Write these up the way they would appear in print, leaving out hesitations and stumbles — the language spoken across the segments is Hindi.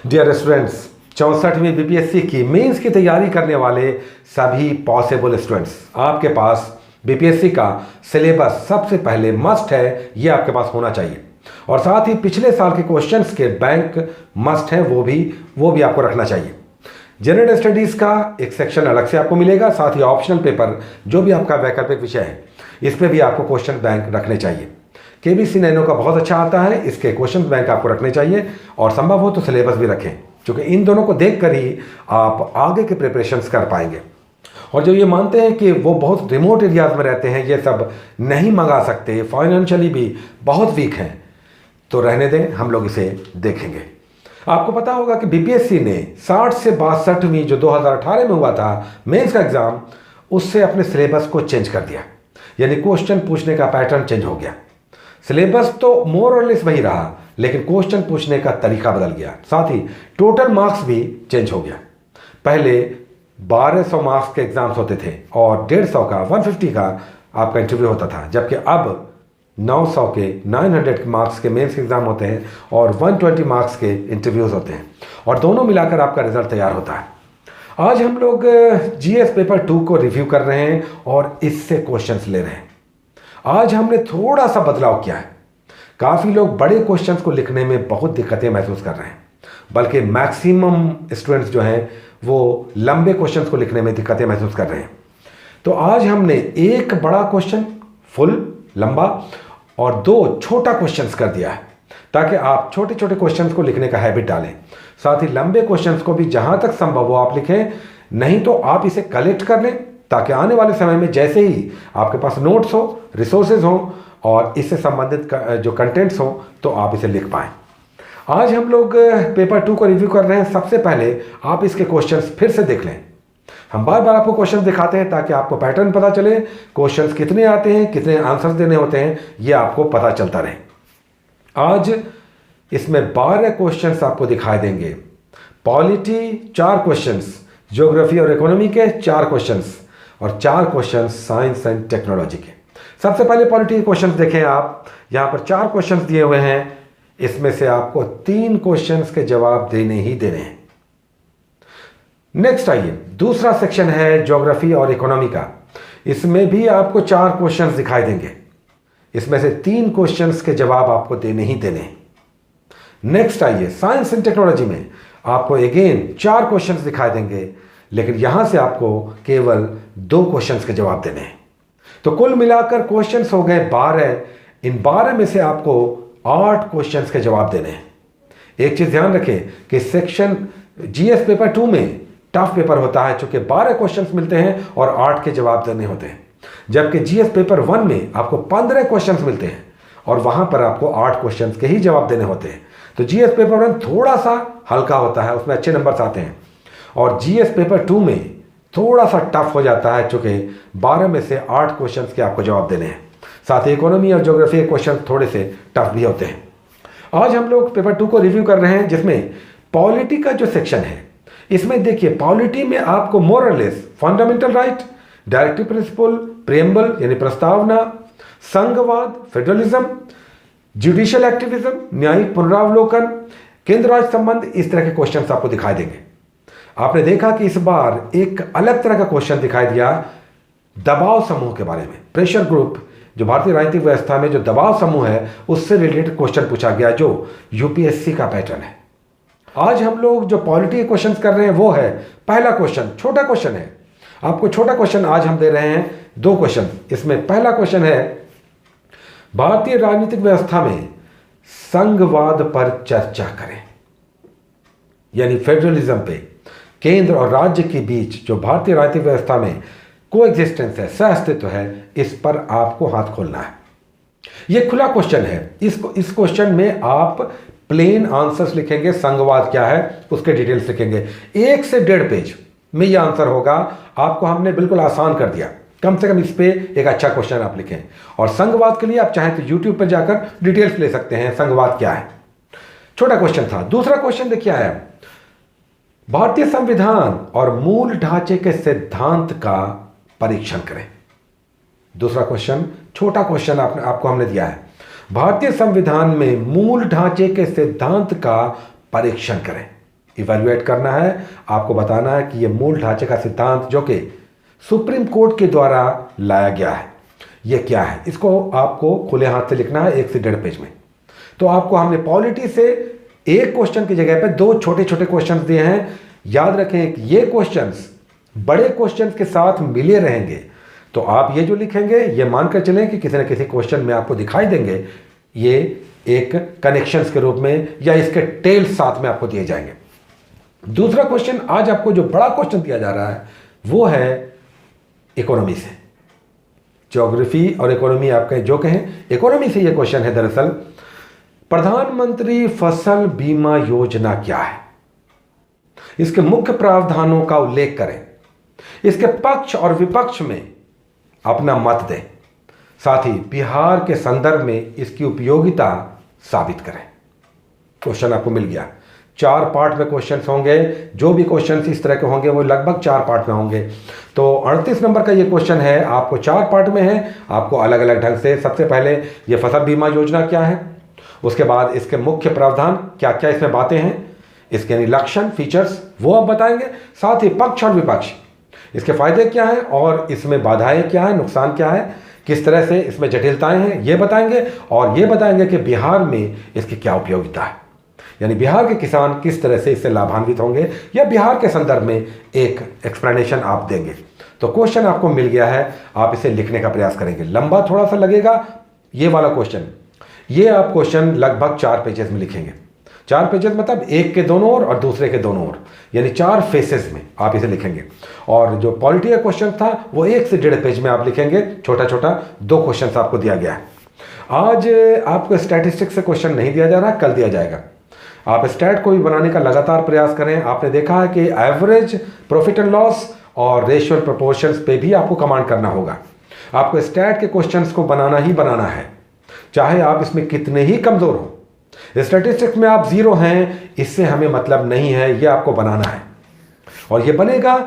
डियर स्टूडेंट्स, 64वीं बीपीएससी की मेंस की तैयारी करने वाले सभी पॉसिबल स्टूडेंट्स, आपके पास बीपीएससी का सिलेबस सबसे पहले मस्ट है, ये आपके पास होना चाहिए। और साथ ही पिछले साल के क्वेश्चंस के बैंक मस्ट है, वो भी आपको रखना चाहिए। जनरल स्टडीज़ का एक सेक्शन अलग से आपको मिलेगा, साथ ही ऑप्शनल पेपर जो भी आपका वैकल्पिक विषय है, इस पर भी आपको क्वेश्चन बैंक रखने चाहिए। केबीसी नैनो का बहुत अच्छा आता है, इसके क्वेश्चन बैंक आपको रखने चाहिए और संभव हो तो सिलेबस भी रखें, क्योंकि इन दोनों को देखकर ही आप आगे के प्रिपरेशंस कर पाएंगे। और जो ये मानते हैं कि वो बहुत रिमोट एरियाज में रहते हैं, ये सब नहीं मंगा सकते, फाइनेंशियली भी बहुत वीक हैं, तो रहने दें, हम लोग इसे देखेंगे। आपको पता होगा कि बीपीएससी ने 60 से 62वीं जो 2018 में हुआ था मेंस का एग्जाम, उससे अपने सिलेबस को चेंज कर दिया, यानी क्वेश्चन पूछने का पैटर्न चेंज हो गया। सिलेबस तो मोर और लेस वही रहा, लेकिन क्वेश्चन पूछने का तरीका बदल गया, साथ ही टोटल मार्क्स भी चेंज हो गया। पहले 1200 मार्क्स के एग्जाम्स होते थे और 150 का 150 का आपका इंटरव्यू होता था, जबकि अब 900 के 900 मार्क्स के मेंस के एग्जाम होते हैं और 120 मार्क्स के इंटरव्यूज होते हैं, और दोनों मिलाकर आपका रिजल्ट तैयार होता है। आज हम लोग जीएस पेपर 2 को रिव्यू कर रहे हैं और इससे क्वेश्चंस ले रहे हैं। आज हमने थोड़ा सा बदलाव किया है। काफ़ी लोग बड़े क्वेश्चंस को लिखने में बहुत दिक्कतें महसूस कर रहे हैं, बल्कि मैक्सिमम स्टूडेंट्स जो हैं वो लंबे क्वेश्चंस को लिखने में दिक्कतें महसूस कर रहे हैं। तो आज हमने एक बड़ा क्वेश्चन फुल लंबा और 2 छोटा क्वेश्चंस कर दिया है, ताकि आप छोटे छोटे क्वेश्चंस को लिखने का हैबिट डालें। साथ ही लंबे क्वेश्चंस को भी जहां तक संभव हो आप लिखें, नहीं तो आप इसे कलेक्ट कर लें, ताकि आने वाले समय में जैसे ही आपके पास नोट्स हो, रिसोर्सेज हो और इससे संबंधित जो कंटेंट्स हो, तो आप इसे लिख पाएं। आज हम लोग पेपर 2 को रिव्यू कर रहे हैं। सबसे पहले आप इसके क्वेश्चंस फिर से देख लें। हम बार बार आपको क्वेश्चंस दिखाते हैं ताकि आपको पैटर्न पता चले, क्वेश्चंस कितने आते हैं, कितने आंसर्स देने होते हैं, ये आपको पता चलता रहे। आज इसमें 12 क्वेश्चंस आपको दिखाई देंगे। पॉलिटी 4 क्वेश्चंस, ज्योग्राफी और इकोनॉमी के 4 क्वेश्चंस और 4 क्वेश्चंस साइंस एंड टेक्नोलॉजी के। सबसे पहले पॉलिटी के क्वेश्चंस देखें आप। यहाँ पर 4 क्वेश्चंस दिए हुए हैं, इसमें से आपको 3 क्वेश्चंस के जवाब देने ही देने हैं। नेक्स्ट आइए, दूसरा सेक्शन है ज्योग्राफी और इकोनॉमी का। इसमें भी आपको 4 क्वेश्चंस दिखाई देंगे, इसमें से 3 क्वेश्चंस के जवाब आपको देने ही देने हैं। नेक्स्ट आइए, साइंस एंड टेक्नोलॉजी में आपको अगेन 4 क्वेश्चंस दिखाई देंगे, लेकिन यहां से आपको केवल 2 क्वेश्चंस के जवाब देने हैं। तो कुल मिलाकर क्वेश्चंस हो गए 12। इन 12 में से आपको 8 क्वेश्चंस के जवाब देने हैं। एक चीज ध्यान रखें कि सेक्शन जीएस पेपर 2 में टफ पेपर होता है, चूंकि 12 क्वेश्चंस मिलते हैं और 8 के जवाब देने होते हैं, जबकि जीएस पेपर 1 में आपको 15 क्वेश्चंस मिलते हैं और वहां पर आपको 8 क्वेश्चंस के ही जवाब देने होते हैं। तो जीएस पेपर 1 थोड़ा सा हल्का होता है, उसमें अच्छे नंबर्स आते हैं, और जीएस पेपर 2 में थोड़ा सा टफ हो जाता है, चूंकि 12 में से 8 क्वेश्चंस के आपको जवाब देने हैं। साथ ही इकोनॉमी और ज्योग्राफी के क्वेश्चन थोड़े से टफ भी होते हैं। आज हम लोग पेपर 2 को रिव्यू कर रहे हैं, जिसमें पॉलिटी का जो सेक्शन है, इसमें देखिए पॉलिटी में आपको मोर और less fundamental right, directive principle, preamble यानी प्रस्तावना, संघवाद, फेडरलिज्म, जुडिशियल एक्टिविज्म, न्यायिक पुनरावलोकन, केंद्र राज्य संबंध, इस तरह के क्वेश्चंस आपको दिखाई देंगे। आपने देखा कि इस बार एक अलग तरह का क्वेश्चन दिखाई दिया दबाव समूह के बारे में। प्रेशर ग्रुप, जो भारतीय राजनीतिक व्यवस्था में जो दबाव समूह है, उससे रिलेटेड क्वेश्चन पूछा गया, जो यूपीएससी का पैटर्न है। आज हम लोग जो पॉलिटी के क्वेश्चंस कर रहे हैं वो है पहला क्वेश्चन, छोटा क्वेश्चन है। आपको छोटा क्वेश्चन आज हम दे रहे हैं 2 क्वेश्चन। इसमें पहला क्वेश्चन है भारतीय राजनीतिक व्यवस्था में संघवाद पर चर्चा करें, यानी फेडरलिज्म पे केंद्र और राज्य के बीच जो भारतीय राजनीतिक व्यवस्था में कोएग्जिस्टेंस है, सहअस्तित्व है, इस पर आपको हाथ खोलना है। यह खुला क्वेश्चन है। इस क्वेश्चन में आप प्लेन आंसर्स लिखेंगे, संघवाद क्या है उसके डिटेल्स लिखेंगे। 1 से 1.5 पेज में यह आंसर होगा। आपको हमने बिल्कुल आसान कर दिया, कम से कम इस पे एक अच्छा क्वेश्चन आप लिखें। और संघवाद के लिए आप चाहें तो यूट्यूब पर जाकर डिटेल्स ले सकते हैं, संघवाद क्या है। छोटा क्वेश्चन था। दूसरा क्वेश्चन देखिए है भारतीय संविधान और मूल ढांचे के सिद्धांत का परीक्षण करें। दूसरा क्वेश्चन, छोटा क्वेश्चन आपको हमने दिया है, भारतीय संविधान में मूल ढांचे के सिद्धांत का परीक्षण करें। इवैल्यूएट करना है, आपको बताना है कि ये मूल ढांचे का सिद्धांत जो कि सुप्रीम कोर्ट के द्वारा लाया गया है ये क्या है, इसको आपको खुले हाथ से लिखना है 1 से 1.5 पेज में। तो आपको हमने पॉलिटी से एक क्वेश्चन की जगह पे 2 छोटे छोटे क्वेश्चन दिए हैं। याद रखें कि ये क्वेश्चंस बड़े क्वेश्चंस के साथ मिले रहेंगे, तो आप ये जो लिखेंगे ये मानकर चलें कि किसी न किसी क्वेश्चन में आपको दिखाई देंगे, ये एक कनेक्शंस के रूप में या इसके टेल्स साथ में आपको दिए जाएंगे। दूसरा क्वेश्चन आज आपको जो बड़ा क्वेश्चन दिया जा रहा है वो है इकोनॉमी से। ज्योग्राफी और इकोनॉमी आपके जो कहें, इकोनॉमी से ये क्वेश्चन है दरअसल, प्रधानमंत्री फसल बीमा योजना क्या है, इसके मुख्य प्रावधानों का उल्लेख करें, इसके पक्ष और विपक्ष में अपना मत दें, साथ ही बिहार के संदर्भ में इसकी उपयोगिता साबित करें। क्वेश्चन आपको मिल गया। 4 पार्ट में क्वेश्चंस होंगे, जो भी क्वेश्चंस इस तरह के होंगे वो लगभग 4 पार्ट में होंगे। तो 38 नंबर का ये क्वेश्चन है, आपको 4 पार्ट में है, आपको अलग अलग ढंग से। सबसे पहले ये फसल बीमा योजना क्या है, उसके बाद इसके मुख्य प्रावधान क्या क्या इसमें बातें हैं, इसके यानी लक्षण फीचर्स वो आप बताएंगे, साथ ही पक्ष और विपक्ष, इसके फायदे क्या हैं और इसमें बाधाएं क्या हैं, नुकसान क्या है, किस तरह से इसमें जटिलताएं हैं ये बताएंगे, और ये बताएंगे कि बिहार में इसकी क्या उपयोगिता है, यानी बिहार के किसान किस तरह से इससे लाभान्वित होंगे, या बिहार के संदर्भ में एक एक्सप्लेनेशन आप देंगे। तो क्वेश्चन आपको मिल गया है, आप इसे लिखने का प्रयास करेंगे। लंबा थोड़ा सा लगेगा ये वाला क्वेश्चन, ये आप क्वेश्चन लगभग 4 पेजेस में लिखेंगे। 4 पेजेस मतलब एक के दोनों ओर और दूसरे के दोनों ओर, यानी 4 फेसेस में आप इसे लिखेंगे। और जो पॉलिटी का क्वेश्चन था वो 1 से 1.5 पेज में आप लिखेंगे, छोटा छोटा 2 क्वेश्चन आपको दिया गया है। आज आपको स्टैटिस्टिक्स से क्वेश्चन नहीं दिया जा रहा, कल दिया जाएगा। आप स्टैट को भी बनाने का लगातार प्रयास करें। आपने देखा है कि एवरेज, प्रॉफिट एंड लॉस और रेशियो एंड प्रोपोर्शंस पे भी आपको कमांड करना होगा। आपको स्टैट के क्वेश्चंस को बनाना ही बनाना है, चाहे आप इसमें कितने ही कमजोर हो। स्टैटिस्टिक्स में आप 0 हैं, इससे हमें मतलब नहीं है, ये आपको बनाना है। और ये बनेगा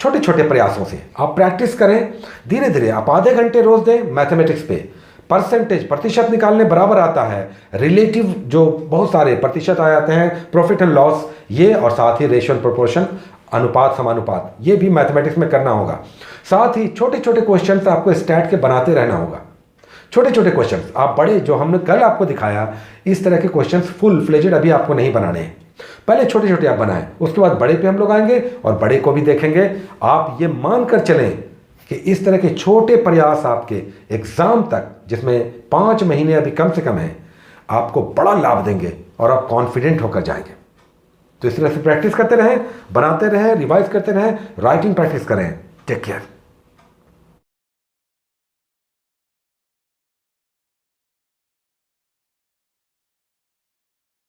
छोटे छोटे प्रयासों से। आप प्रैक्टिस करें धीरे धीरे। आप आधे घंटे रोज दें मैथमेटिक्स पे। परसेंटेज, प्रतिशत निकालने बराबर आता है, रिलेटिव जो बहुत सारे प्रतिशत आ जाते हैं, प्रॉफिट एंड लॉस ये, और साथ ही रेशियो एंड प्रोपोर्शन, अनुपात समानुपात, ये भी मैथमेटिक्स में करना होगा। साथ ही छोटे छोटे क्वेश्चंस आपको स्टैट के बनाते रहना होगा। छोटे छोटे क्वेश्चंस, आप बड़े जो हमने कल आपको दिखाया इस तरह के क्वेश्चंस फुल फ्लेजेड अभी आपको नहीं बनाने हैं। पहले छोटे छोटे आप बनाएं, उसके बाद बड़े पे हम लोग आएंगे और बड़े को भी देखेंगे। आप ये मानकर चलें कि इस तरह के छोटे प्रयास आपके एग्जाम तक, जिसमें 5 महीने अभी कम से कम है, आपको बड़ा लाभ देंगे और आप कॉन्फिडेंट होकर जाएंगे। तो इस तरह से प्रैक्टिस करते रहें, बनाते रहें, रिवाइज करते रहें, राइटिंग प्रैक्टिस करें। Take care.